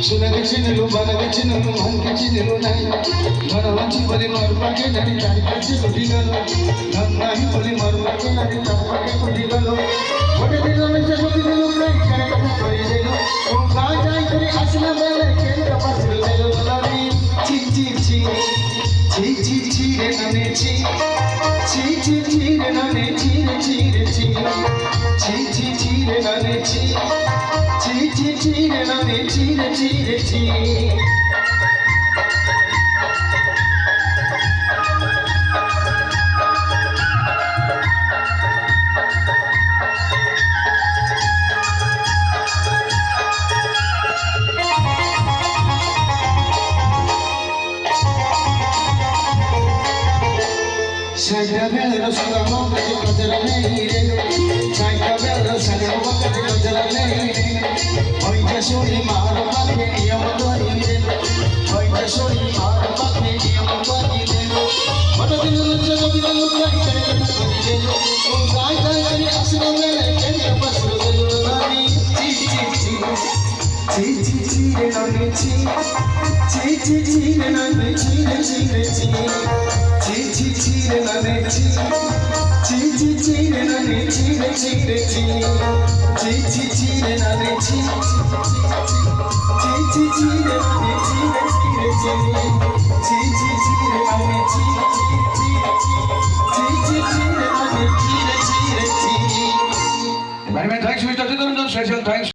सुनगे चिनलू बनगे चिनलू मनगे चिनलू नाही घरवाची बोली मरपाके नाही तारकाची गुडी गलो धन नाही बोली मरपाके नाही तारकाके गुडी गलो मोठे दिलो में से गुडी गलो नाही काय करी देलो ओ काय जाय करे असला बेले केल कपास देलो लावी ची ची ची ची ची ची रे नने ची ची ची ची रे नने ची रे ची रे ची ची ची ची रे नने ची ची ची ची रे नने ची रे ची रे ची Saika belo sagamo kati kajra nei re Saika belo sagamo kati kajra nei re Oi jasuri mar pakhe niyam dwari re Oi jasuri mar pakhe niyam dwari re Mata dinu jago bidalu kai kare kari re O gai gai kari asna mele kene pasru delu nani Chi chi chi chi chi chi re nani chi Chi chi chi re nani chi re chi re chi Chi chi chi re nane chi chi chi chi re nane chi re chi re chi chi chi chi re nane chi chi chi chi re nane chi re chi re chi chi chi chi re nane chi chi chi chi chi re nane chi re chi re chi. Many thanks, Mr. Chidamandam. Special thanks.